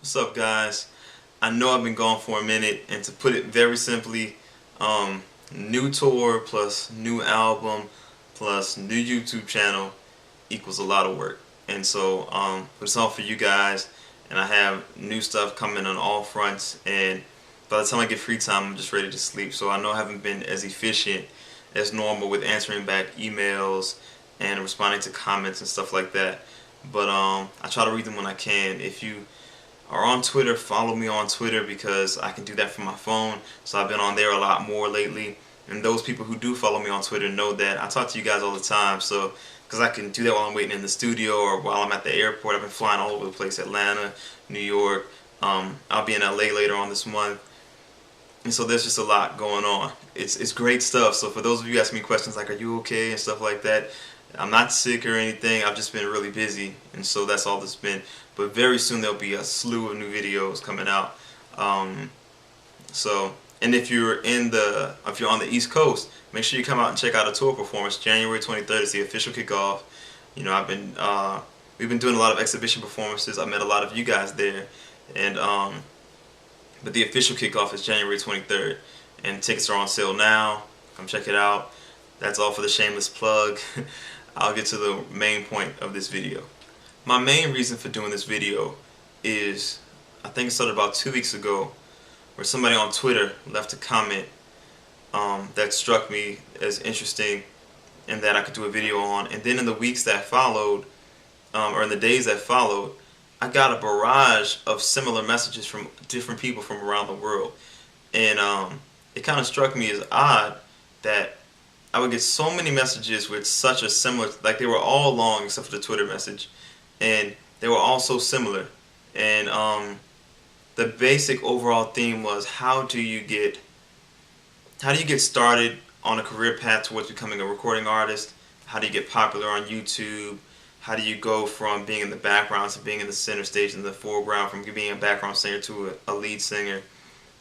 What's up, guys? I know I've been gone for a minute, and to put it very simply, new tour plus new album plus new YouTube channel equals a lot of work. And so, it's all for you guys, and I have new stuff coming on all fronts. And by the time I get free time, I'm just ready to sleep. So I know I haven't been as efficient as normal with answering back emails and responding to comments and stuff like that. But I try to read them when I can. If you are on Twitter, follow me on Twitter because I can do that from my phone. So I've been on there a lot more lately. And those people who do follow me on Twitter know that I talk to you guys all the time. So because I can do that while I'm waiting in the studio or while I'm at the airport. I've been flying all over the place: Atlanta, New York. I'll be in LA later on this month. And so there's just a lot going on. It's great stuff. So for those of you asking me questions like, are you okay, and stuff like that, I'm not sick or anything. I've just been really busy, and so that's all it's been. But very soon there'll be a slew of new videos coming out. Um, and if you're on the East Coast, make sure you come out and check out a tour performance. January 23rd is the official kickoff. You know, we've been doing a lot of exhibition performances. I met a lot of you guys there, and but the official kickoff is January 23rd, and tickets are on sale now. Come check it out. That's all for the shameless plug. I'll get to the main point of this video. My main reason for doing this video is, I think it started about 2 weeks ago, where somebody on Twitter left a comment that struck me as interesting and that I could do a video on. And then in the weeks that followed, or in the days that followed, I got a barrage of similar messages from different people from around the world. And it kind of struck me as odd that I would get so many messages with such a similar, like they were all long except for the Twitter message, and they were all so similar. And the basic overall theme was, how do you get started on a career path towards becoming a recording artist? How do you get popular on YouTube? How do you go from being in the background to being in the center stage, in the foreground, from being a background singer to a lead singer,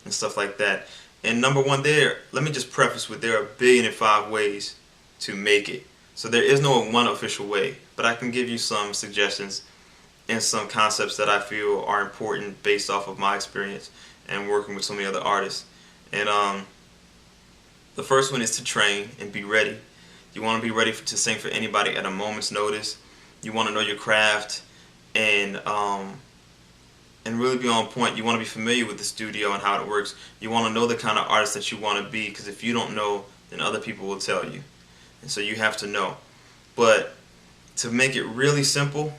and stuff like that? And number one, let me just preface with, there are 1,000,005 ways to make it. So there is no one official way, but I can give you some suggestions and some concepts that I feel are important based off of my experience and working with so many other artists. And the first one is to train and be ready. You want to be ready to sing for anybody at a moment's notice. You want to know your craft and really be on point. You want to be familiar with the studio and how it works. You want to know the kind of artist that you want to be, because if you don't know, then other people will tell you. And so you have to know. But to make it really simple,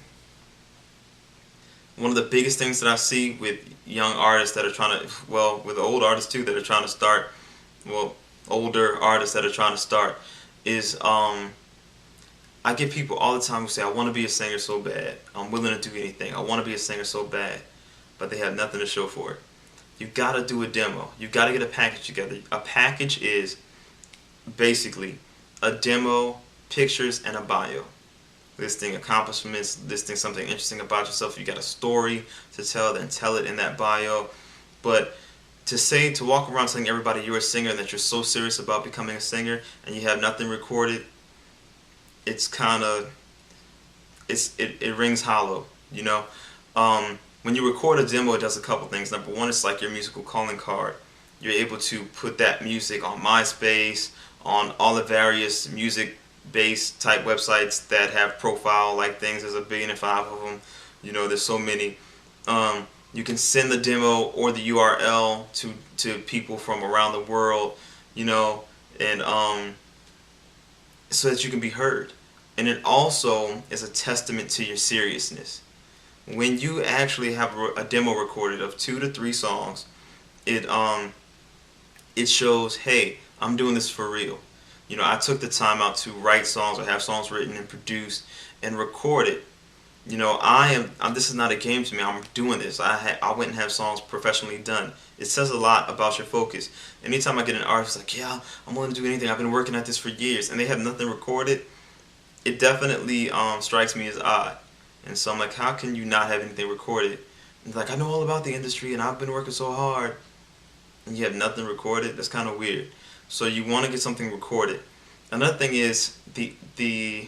one of the biggest things that I see with young artists that are trying to, well, with old artists too, that are trying to start, well, older artists that are trying to start, is I get people all the time who say, I want to be a singer so bad. I'm willing to do anything. I want to be a singer so bad. But they have nothing to show for it. You got to do a demo. You got to get a package together. A package is basically a demo, pictures, and a bio. Listing accomplishments, listing something interesting about yourself. You got a story to tell, then tell it in that bio. But to walk around telling everybody you're a singer and that you're so serious about becoming a singer and you have nothing recorded, it's kind of, it rings hollow, you know. When you record a demo, it does a couple things. Number one, it's like your musical calling card. You're able to put that music on MySpace, on all the various music-based type websites that have profile-like things. There's 1,000,005 of them. You know, there's so many. You can send the demo or the URL to people from around the world, you know, and so that you can be heard. And it also is a testament to your seriousness. When you actually have a demo recorded of 2 to 3 songs, it shows, hey, I'm doing this for real. You know, I took the time out to write songs or have songs written and produced and record it. You know, this is not a game to me. I'm doing this. I went and have songs professionally done. It says a lot about your focus. Anytime I get an artist like, yeah, I'm willing to do anything. I've been working at this for years, and they have nothing recorded, it definitely strikes me as odd. And so I'm like, how can you not have anything recorded? And like, I know all about the industry and I've been working so hard, and you have nothing recorded? That's kind of weird. So you want to get something recorded. Another thing is, the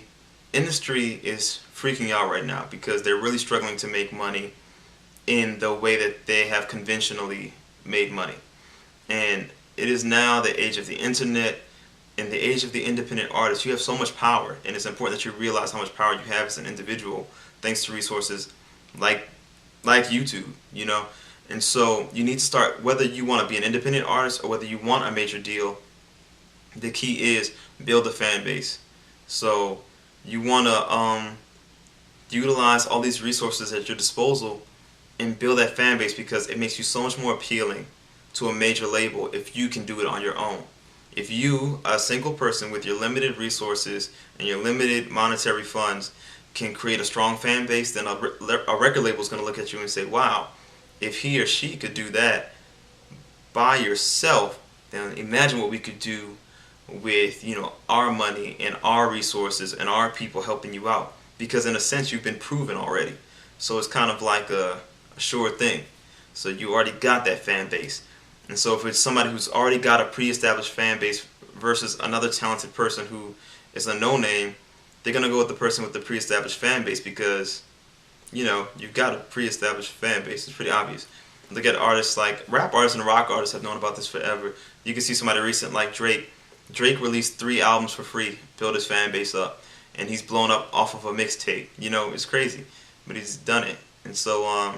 industry is freaking out right now because they're really struggling to make money in the way that they have conventionally made money. And it is now the age of the internet and the age of the independent artist. You have so much power, and it's important that you realize how much power you have as an individual thanks to resources like YouTube, you know. And so you need to start, whether you want to be an independent artist or whether you want a major deal, the key is build a fan base. So you want to utilize all these resources at your disposal and build that fan base, because it makes you so much more appealing to a major label if you can do it on your own. If you, a single person with your limited resources and your limited monetary funds, can create a strong fan base, then a record label is going to look at you and say, wow, if he or she could do that by yourself, then imagine what we could do with, you know, our money and our resources and our people helping you out. Because in a sense, you've been proven already. So it's kind of like a sure thing. So you already got that fan base. And so if it's somebody who's already got a pre-established fan base versus another talented person who is a no-name, they're going to go with the person with the pre-established fan base because, you know, you've got a pre-established fan base. It's pretty obvious. Look at artists like rap artists and rock artists have known about this forever. You can see somebody recent like Drake. Drake released 3 albums for free, built his fan base up, and he's blown up off of a mixtape. You know, it's crazy, but he's done it. And so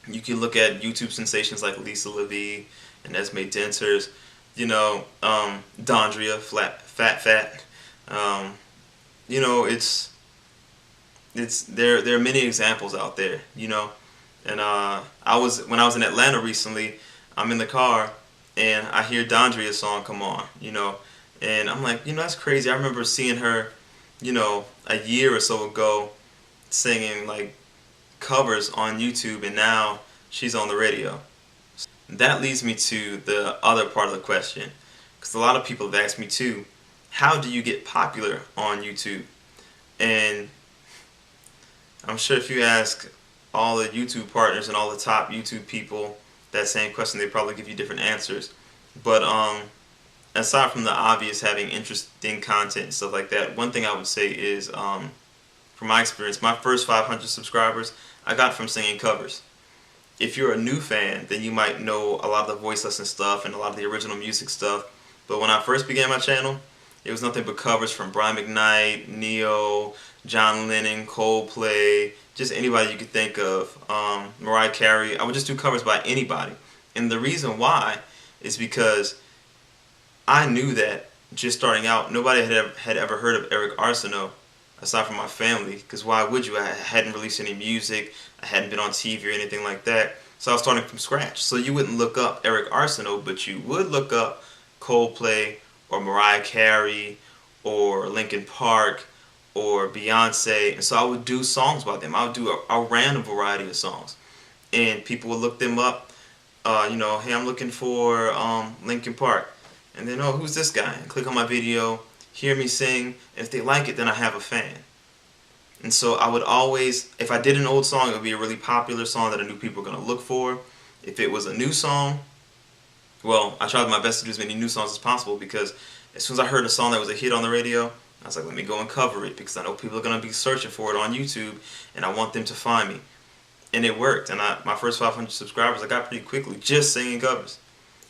you can look at YouTube sensations like Lisa Levy and Esme Denters, you know, Dondria, Fat. You know, there are many examples out there, you know. And when I was in Atlanta recently, I'm in the car and I hear Dondria's song come on, you know, and I'm like, you know, that's crazy. I remember seeing her, you know, a year or so ago singing like covers on YouTube, and now she's on the radio. That leads me to the other part of the question, because a lot of people have asked me too, how do you get popular on YouTube? And I'm sure if you ask all the YouTube partners and all the top YouTube people that same question, they probably give you different answers. But aside from the obvious, having interesting content and stuff like that, one thing I would say is, from my experience, my first 500 subscribers I got from singing covers. If you're a new fan, then you might know a lot of the voice lesson stuff and a lot of the original music stuff. But when I first began my channel, it was nothing but covers from Brian McKnight, Neo, John Lennon, Coldplay, just anybody you could think of, Mariah Carey. I would just do covers by anybody. And the reason why is because I knew that just starting out, nobody had ever heard of Eric Arsenault aside from my family, because why would you? I hadn't released any music, I hadn't been on TV or anything like that, so I was starting from scratch. So you wouldn't look up Eric Arsenault, but you would look up Coldplay or Mariah Carey or Linkin Park or Beyonce, and so I would do songs by them. I would do a random variety of songs, and people would look them up. You know, hey, I'm looking for Linkin Park, and then, oh, who's this guy? And click on my video, hear me sing, and if they like it, then I have a fan. And so I would always, if I did an old song, it would be a really popular song that I knew people were going to look for. If it was a new song, well, I tried my best to do as many new songs as possible, because as soon as I heard a song that was a hit on the radio, I was like, let me go and cover it, because I know people are going to be searching for it on YouTube, and I want them to find me. And it worked, and my first 500 subscribers I got pretty quickly just singing covers.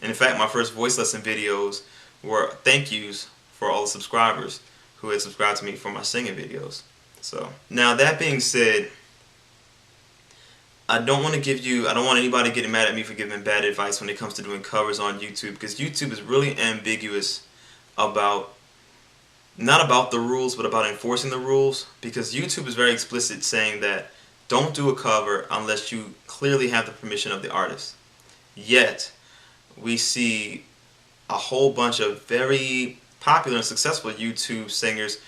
And in fact, my first voice lesson videos were thank yous for all the subscribers who had subscribed to me for my singing videos. So now, that being said, I don't want anybody getting mad at me for giving bad advice when it comes to doing covers on YouTube, because YouTube is really ambiguous about, not about the rules, but about enforcing the rules, because YouTube is very explicit saying that don't do a cover unless you clearly have the permission of the artist. Yet, we see a whole bunch of very popular and successful YouTube singers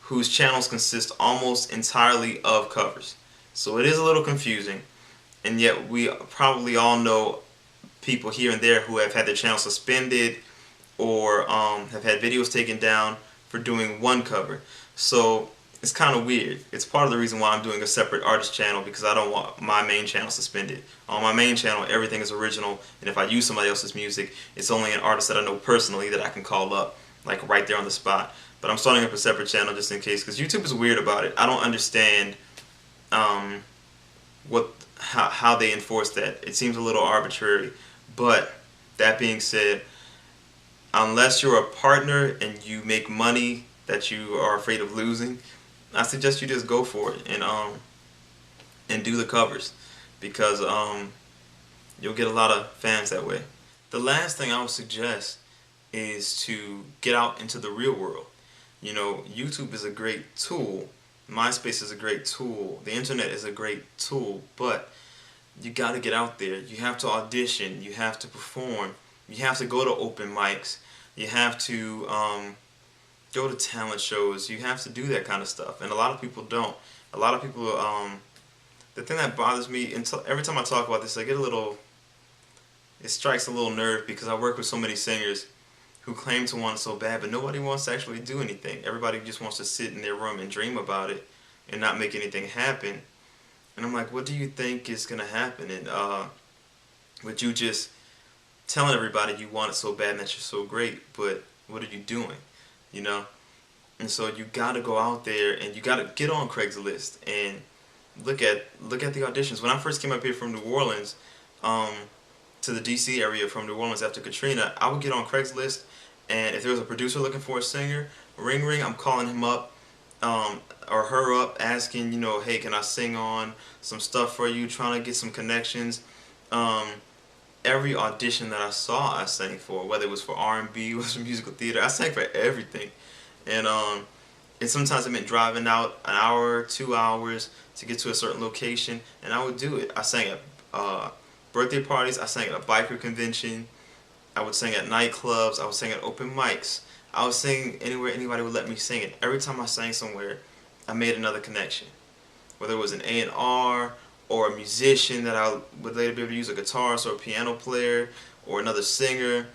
whose channels consist almost entirely of covers. So it is a little confusing, and yet we probably all know people here and there who have had their channel suspended or have had videos taken down for doing one cover. So it's kind of weird. It's part of the reason why I'm doing a separate artist channel, because I don't want my main channel suspended. On my main channel, everything is original, and if I use somebody else's music, it's only an artist that I know personally that I can call up, like right there on the spot. But I'm starting up a separate channel just in case, because YouTube is weird about it. I don't understand how they enforce that. It seems a little arbitrary. But that being said, unless you're a partner and you make money that you are afraid of losing, I suggest you just go for it and do the covers, because you'll get a lot of fans that way. The last thing I would suggest is to get out into the real world. You know, YouTube is a great tool. MySpace is a great tool. The internet is a great tool, but you got to get out there. You have to audition. You have to perform. You have to go to open mics. You have to go to talent shows. You have to do that kind of stuff, and a lot of people don't. A lot of people. The thing that bothers me, until every time I talk about this, I get a little. It strikes a little nerve, because I work with so many singers who claim to want it so bad, but nobody wants to actually do anything. Everybody just wants to sit in their room and dream about it and not make anything happen. And I'm like, what do you think is going to happen? And with you just telling everybody you want it so bad and that you're so great, but what are you doing? You know? And so you got to go out there and you got to get on Craigslist and look at the auditions. When I first came up here from New Orleans, to the DC area from New Orleans after Katrina, I would get on Craigslist, and if there was a producer looking for a singer, ring, I'm calling him up, or her up, asking, you know, hey, can I sing on some stuff for you, trying to get some connections. Every audition that I saw, I sang for, whether it was for R&B, was for musical theater, I sang for everything. And sometimes it meant driving out an hour, 2 hours to get to a certain location, and I would do it. I sang at birthday parties, I sang at a biker convention, I would sing at nightclubs, I would sing at open mics, I would sing anywhere anybody would let me sing it. Every time I sang somewhere, I made another connection. Whether it was an A&R, or a musician that I would later be able to use, a guitarist or a piano player, or another singer,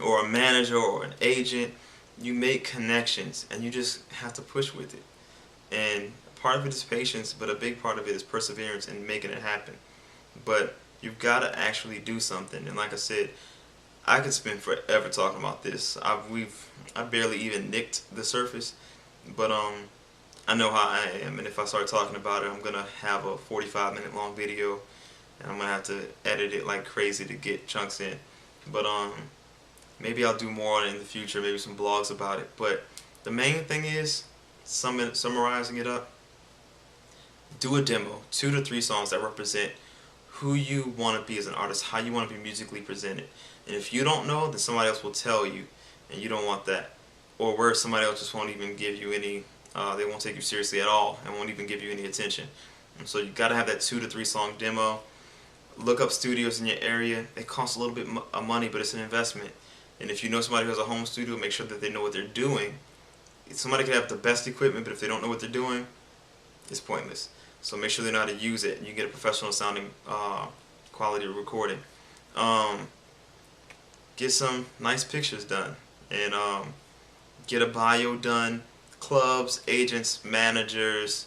or a manager or an agent, you make connections and you just have to push with it. And part of it is patience, but a big part of it is perseverance and making it happen. But you've got to actually do something. And like I said, I could spend forever talking about this. I barely even nicked the surface, but I know how I am, and if I start talking about it, I'm gonna have a 45-minute long video, and I'm gonna have to edit it like crazy to get chunks in. But maybe I'll do more on it in the future, maybe some blogs about it. But the main thing is, summarizing it up, do a demo, 2 to 3 songs that represent who you want to be as an artist, how you want to be musically presented. And if you don't know, then somebody else will tell you, and you don't want that. Or where somebody else just won't even give you any, they won't take you seriously at all and won't even give you any attention. And so you got to have that 2 to 3 song demo. Look up studios in your area. It costs a little bit of money, but it's an investment. And if you know somebody who has a home studio, make sure that they know what they're doing. Somebody could have the best equipment, but if they don't know what they're doing, it's pointless. So make sure they know how to use it. You get a professional sounding quality recording. Get some nice pictures done, and get a bio done. Clubs, agents, managers,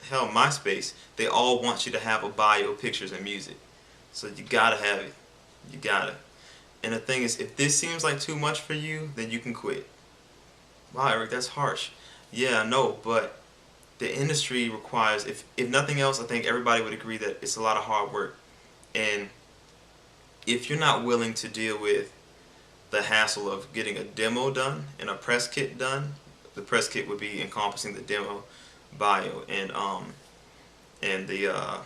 hell, MySpace, they all want you to have a bio, pictures, and music. So you gotta have it. You gotta. And the thing is, if this seems like too much for you, then you can quit. Wow, Eric, that's harsh. Yeah, I know, but the industry requires, if nothing else, I think everybody would agree that it's a lot of hard work. And if you're not willing to deal with the hassle of getting a demo done and a press kit done, the press kit would be encompassing the demo, bio, and the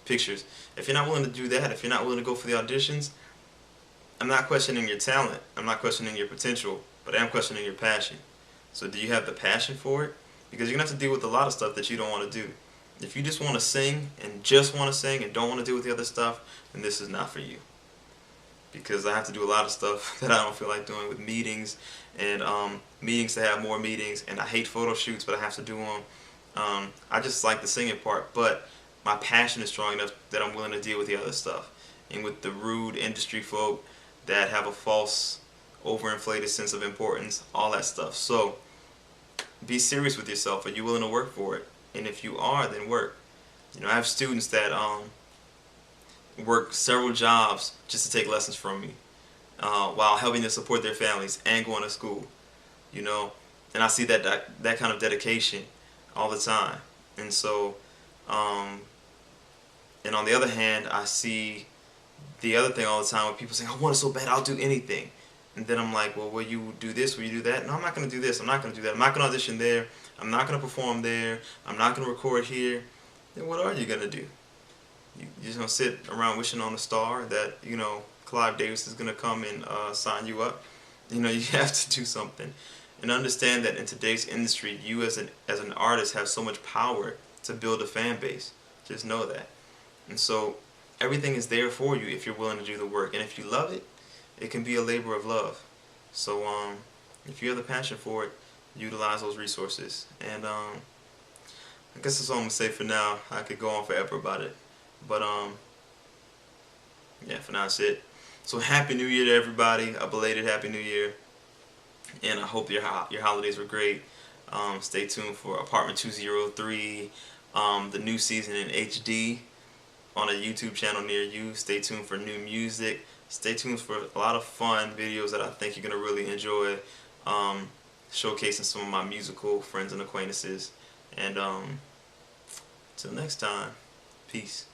pictures. If you're not willing to do that, if you're not willing to go for the auditions, I'm not questioning your talent, I'm not questioning your potential, but I am questioning your passion. So do you have the passion for it? Because you're going to have to deal with a lot of stuff that you don't want to do. If you just want to sing and just want to sing and don't want to deal with the other stuff, then this is not for you. Because I have to do a lot of stuff that I don't feel like doing, with meetings and meetings to have more meetings, and I hate photo shoots, but I have to do them. I just like the singing part, but my passion is strong enough that I'm willing to deal with the other stuff. And with the rude industry folk that have a false, overinflated sense of importance, all that stuff. So be serious with yourself. Are you willing to work for it? And if you are, then work. You know, I have students that work several jobs just to take lessons from me, while helping to support their families and going to school. You know, and I see that kind of dedication all the time. And so And on the other hand, I see the other thing all the time where people say, I want it so bad, I'll do anything. And then I'm like, well, will you do this? Will you do that? No, I'm not going to do this. I'm not going to do that. I'm not going to audition there. I'm not going to perform there. I'm not going to record here. Then what are you going to do? You're just going to sit around wishing on a star that, you know, Clive Davis is going to come and sign you up? You know, you have to do something. And understand that in today's industry, you as an artist have so much power to build a fan base. Just know that. And so everything is there for you if you're willing to do the work. And if you love it, it can be a labor of love. So if you have the passion for it, utilize those resources. And I guess that's all I'm going to say for now. I could go on forever about it. But yeah, for now that's it. So Happy New Year to everybody. A belated Happy New Year. And I hope your holidays were great. Stay tuned for Apartment 203, the new season in HD on a YouTube channel near you. Stay tuned for new music. Stay tuned for a lot of fun videos that I think you're going to really enjoy, showcasing some of my musical friends and acquaintances. And till next time, peace.